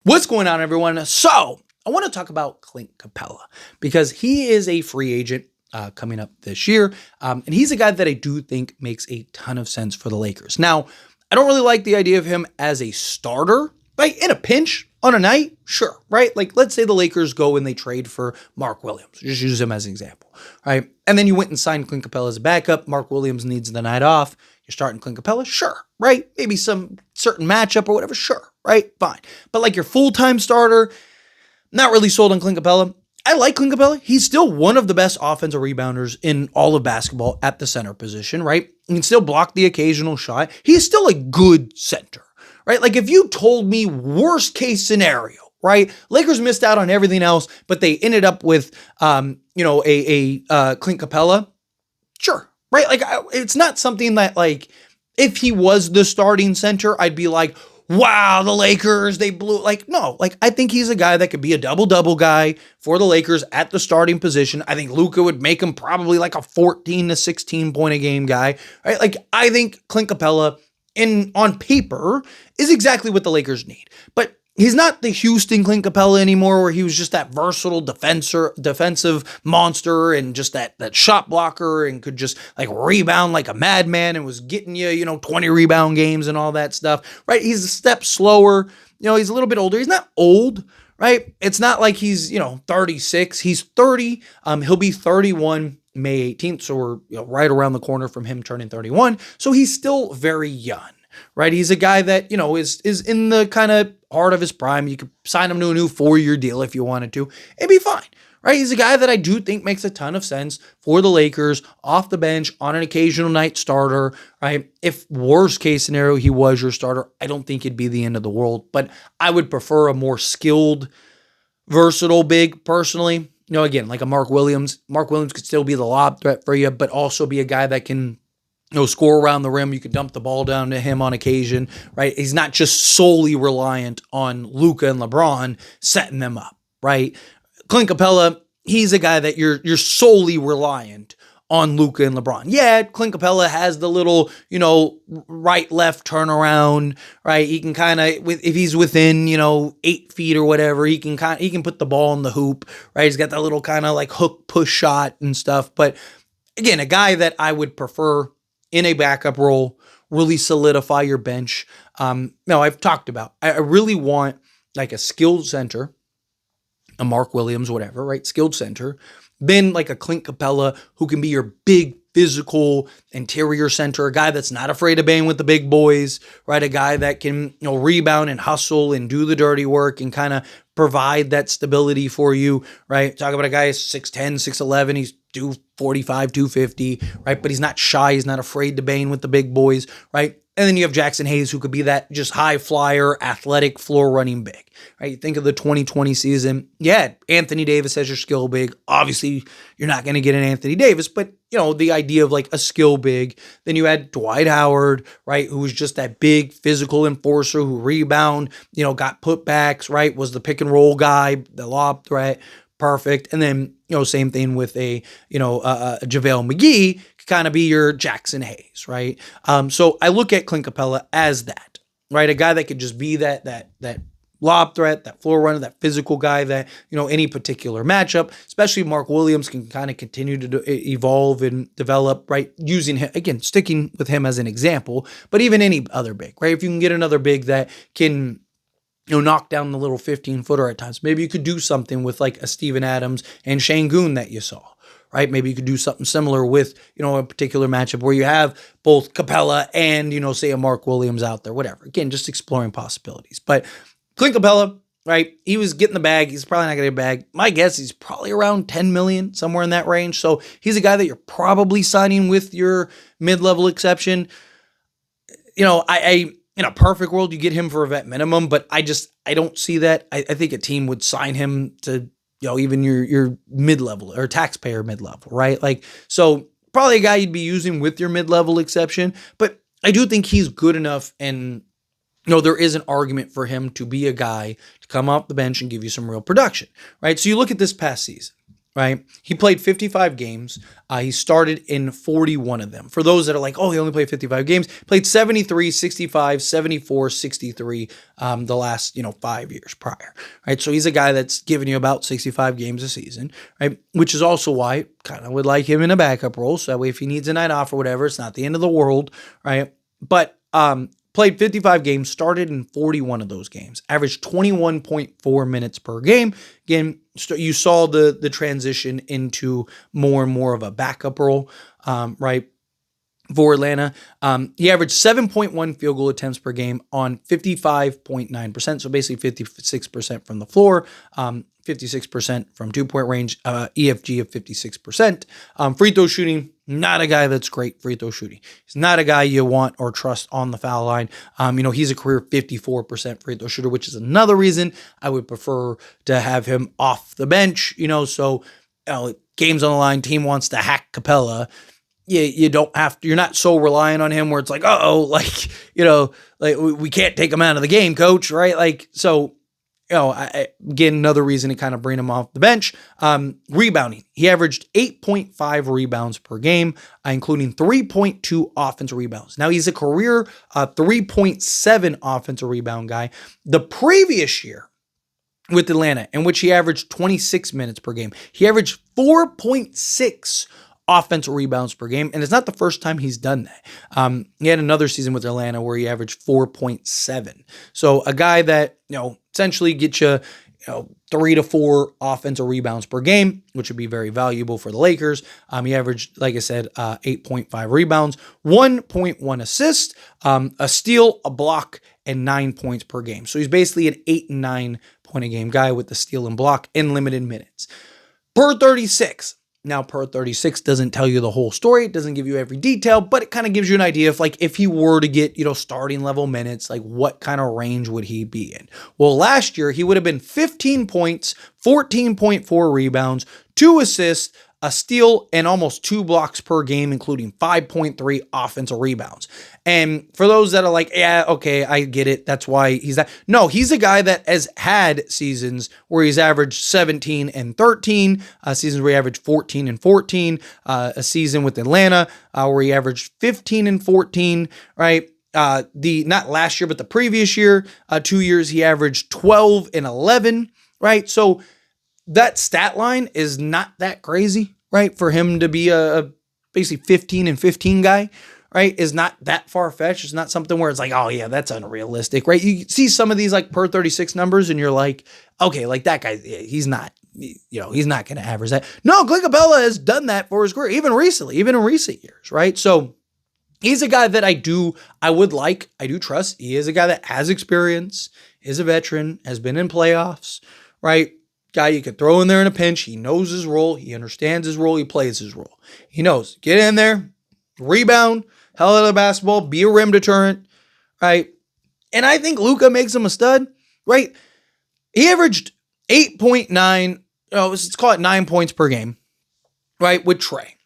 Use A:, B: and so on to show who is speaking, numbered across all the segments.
A: What's going on, everyone? So, I want to talk about Clint Capela because he is a free agent coming up this year. And he's a guy that I do think makes a ton of sense for the Lakers. Now, I don't really like the idea of him as a starter, right? In a pinch on a night, sure, right? Like, let's say the Lakers go and they trade for Mark Williams. Just use him as an example, right? And then you went and signed Clint Capela as a backup. Mark Williams needs the night off. You're starting Clint Capela, sure, right? Maybe some certain matchup or whatever, sure, right? Fine. But like your full-time starter, not really sold on Clint Capela. I like Clint Capela. He's still one of the best offensive rebounders in all of basketball at the center position, right? He can still block the occasional shot. He's still a good center, right? Like if you told me worst case scenario, right? Lakers missed out on everything else, but they ended up with, Clint Capela. Sure, right? Like it's not something that like if he was the starting center, I'd be like, wow, the Lakers, they blew. Like, no, like I think he's a guy that could be a double-double guy for the Lakers at the starting position. I think Luka would make him probably like a 14 to 16 point a game guy, right? Like I think Clint Capela on paper is exactly what the Lakers need. But he's not the Houston Clint Capela anymore, where he was just that versatile defensive monster and just that shot blocker and could just like rebound like a madman and was getting you, 20 rebound games and all that stuff, right? He's a step slower. He's a little bit older. He's not old, right? It's not like he's, 36. He's 30. He'll be 31 May 18th. So we're right around the corner from him turning 31. So he's still very young. Right, he's a guy that is in the kind of heart of his prime. You could sign him to a new 4-year deal if you wanted to. It'd be fine. Right, he's a guy that I do think makes a ton of sense for the Lakers off the bench on an occasional night starter. Right, if worst case scenario he was your starter, I don't think it'd be the end of the world. But I would prefer a more skilled, versatile big personally. Again, like a Mark Williams. Mark Williams could still be the lob threat for you, but also be a guy that can score around the rim. You could dump the ball down to him on occasion, right? He's not just solely reliant on Luka and LeBron setting them up, right? Clint Capela, he's a guy that you're solely reliant on Luka and LeBron. Yeah, Clint Capela has the little, right-left turnaround, right? He can kind of, if he's within, 8 feet or whatever, he can put the ball in the hoop, right? He's got that little kind of like hook push shot and stuff. But again, a guy that I would prefer in a backup role, really solidify your bench. I've talked about, I really want like a skilled center, a Mark Williams, whatever, right? Skilled center. Then like a Clint Capela who can be your big physical interior center, a guy that's not afraid of banging with the big boys, right? A guy that can, rebound and hustle and do the dirty work and kind of provide that stability for you, right? Talk about a guy 6'10", 6'11", he's 245, 250, right? But he's not shy, he's not afraid to bang with the big boys, right? And then you have Jackson Hayes, who could be that just high flyer, athletic, floor running big, right? Think of the 2020 season. Yeah, Anthony Davis as your skill big. Obviously, you're not going to get an Anthony Davis, but the idea of like a skill big. Then you had Dwight Howard, right? Who was just that big physical enforcer who got putbacks, right? Was the pick and roll guy, the lob threat. Perfect. And then, same thing with a JaVale McGee could kind of be your Jackson Hayes, right? So I look at Clint Capela as that, right? A guy that could just be that lob threat, that floor runner, that physical guy that, any particular matchup, especially Mark Williams can kind of continue to evolve and develop, right? Using him, again, sticking with him as an example, but even any other big, right? If you can get another big that can knock down the little 15-footer at times. Maybe you could do something with like a Steven Adams and Şengün that you saw, right? Maybe you could do something similar with, a particular matchup where you have both Capela and, say a Mark Williams out there, whatever. Again, just exploring possibilities. But Clint Capela, right? He was getting the bag. He's probably not going to get a bag. My guess, he's probably around 10 million, somewhere in that range. So he's a guy that you're probably signing with your mid-level exception. In a perfect world, you get him for a vet minimum, but I don't see that. I think a team would sign him to, even your mid-level or taxpayer mid-level, right? Like, so probably a guy you'd be using with your mid-level exception, but I do think he's good enough and, there is an argument for him to be a guy to come off the bench and give you some real production, right? So you look at this past season, right? He played 55 games. He started in 41 of them. For those that are like, oh, he only played 55 games, played 73, 65, 74, 63 the last, 5 years prior, right? So he's a guy that's giving you about 65 games a season, right? Which is also why I kind of would like him in a backup role. So that way, if he needs a night off or whatever, it's not the end of the world, right? But played 55 games, started in 41 of those games, averaged 21.4 minutes per game. Again, you saw the transition into more and more of a backup role, right? For Atlanta, he averaged 7.1 field goal attempts per game on 55.9%. So basically 56% from the floor, 56% from 2-point range, EFG of 56%. Free throw shooting, not a guy that's great free throw shooting. He's not a guy you want or trust on the foul line. He's a career 54% free throw shooter, which is another reason I would prefer to have him off the bench, so games on the line, team wants to hack Capela. You don't have to, you're not so reliant on him where it's like, we can't take him out of the game, coach, right? Again, another reason to kind of bring him off the bench. Rebounding. He averaged 8.5 rebounds per game, including 3.2 offensive rebounds. Now, he's a career 3.7 offensive rebound guy. The previous year with Atlanta, in which he averaged 26 minutes per game, he averaged 4.6 offensive rebounds per game. And it's not the first time he's done that. He had another season with Atlanta where he averaged 4.7. So a guy that, essentially gets you, 3 to 4 offensive rebounds per game, which would be very valuable for the Lakers. He averaged, like I said, 8.5 rebounds, 1.1 assists, a steal, a block, and 9 points per game. So he's basically an 8 and 9 point a game guy with the steal and block in limited minutes. Per 36. Now, per 36 doesn't tell you the whole story. It doesn't give you every detail, but it kind of gives you an idea of if he were to get, starting level minutes, what kind of range would he be in? Well, last year he would have been 15 points, 14.4 rebounds, 2 assists, a steal, and almost 2 blocks per game, including 5.3 offensive rebounds. And for those that are like, yeah, okay, I get it. That's why he's that. No, he's a guy that has had seasons where he's averaged 17 and 13, seasons where he averaged 14 and 14, a season with Atlanta where he averaged 15 and 14, right? Not last year, but the previous year, 2 years, he averaged 12 and 11, right? So that stat line is not that crazy, right? For him to be a basically 15 and 15 guy, right, is not that far-fetched. It's not something where it's like, oh yeah, that's unrealistic, right? You see some of these per 36 numbers and you're like, okay, that guy, he's not, he's not going to average that. No, Clint Capela has done that for his career, even recently, even in recent years, right? So he's a guy that I do trust. He is a guy that has experience, is a veteran, has been in playoffs, right? Guy you could throw in there in a pinch. He knows his role. He understands his role. He plays his role. He knows. Get in there, rebound, hell out of the basketball, be a rim deterrent, right? And I think Luka makes him a stud, right? He averaged 8.9, let's call it 9 points per game, right? With Trey,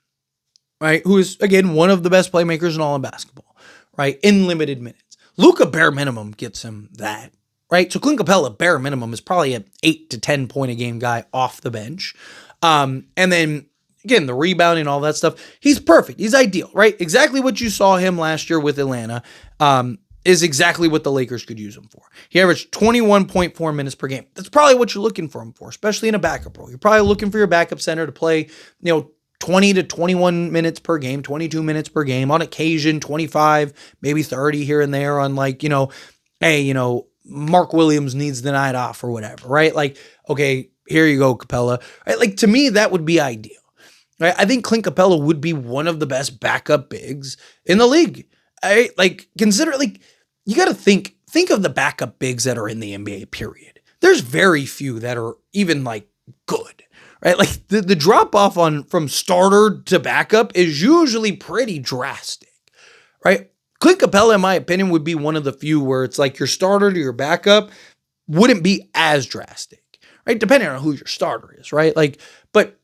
A: right? Who is, again, one of the best playmakers in all of basketball, right? In limited minutes. Luka, bare minimum, gets him that. Right, so Clint Capela, bare minimum, is probably an 8 to 10 point a game guy off the bench. And then, again, the rebounding and all that stuff, he's perfect. He's ideal, right? Exactly what you saw him last year with Atlanta is exactly what the Lakers could use him for. He averaged 21.4 minutes per game. That's probably what you're looking for him for, especially in a backup role. You're probably looking for your backup center to play, 20 to 21 minutes per game, 22 minutes per game, on occasion, 25, maybe 30 here and there on Mark Williams needs the night off or whatever, right? Okay, here you go, Capela. Right? To me, that would be ideal. Right? I think Clint Capela would be one of the best backup bigs in the league. Right? Consider, you got to think of the backup bigs that are in the NBA, period. There's very few that are even good, right? The drop off from starter to backup is usually pretty drastic, right? Clint Capela, in my opinion, would be one of the few where it's your starter to your backup wouldn't be as drastic, right? Depending on who your starter is, right? But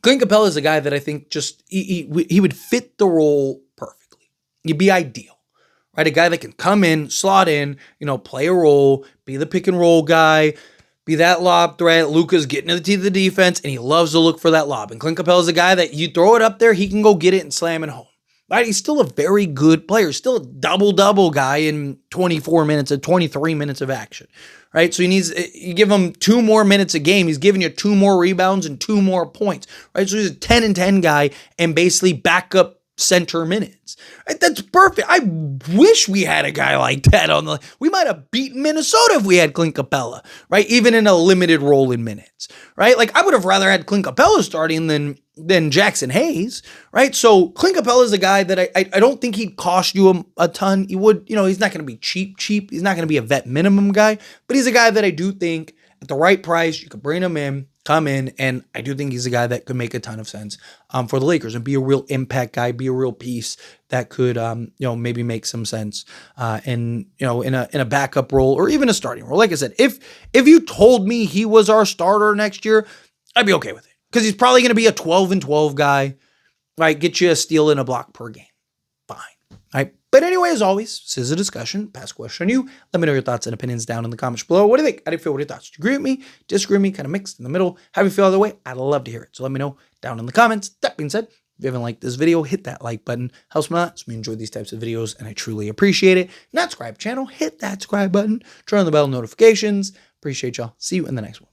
A: Clint Capela is a guy that I think just, he would fit the role perfectly. He'd be ideal, right? A guy that can come in, slot in, play a role, be the pick and roll guy, be that lob threat. Luka's getting to the teeth of the defense, and he loves to look for that lob. And Clint Capela is a guy that you throw it up there, he can go get it and slam it home. Right? He's still a very good player, still a double-double guy in 24 minutes of 23 minutes of action. Right? So you give him 2 more minutes a game. He's giving you 2 more rebounds and 2 more points. Right? So he's a 10 and 10 guy and basically backup center minutes. Right? That's perfect. I wish we had a guy like that on the. We might have beaten Minnesota if we had Clint Capela, right? Even in a limited role in minutes, right? Like I would have rather had Clint Capela starting than Jackson Hayes, right? So Clint Capela is a guy that I don't think he'd cost you a ton. He would, he's not going to be cheap. He's not going to be a vet minimum guy, but he's a guy that I do think at the right price you could bring him in. Come in, and I do think he's a guy that could make a ton of sense for the Lakers and be a real impact guy, be a real piece that could, maybe make some sense, in a backup role or even a starting role. Like I said, if you told me he was our starter next year, I'd be okay with it because he's probably going to be a 12 and 12 guy, right? Get you a steal and a block per game, fine, right? But anyway, as always, this is a discussion. Pass question on you. Let me know your thoughts and opinions down in the comments below. What do you think? How do you feel? What are your thoughts? Do you agree with me? Disagree with me? Kind of mixed in the middle? How do you feel either way? I'd love to hear it. So let me know down in the comments. That being said, if you haven't liked this video, hit that like button. Helps me out. So we enjoy these types of videos, and I truly appreciate it. Not subscribe channel, hit that subscribe button. Turn on the bell notifications. Appreciate y'all. See you in the next one.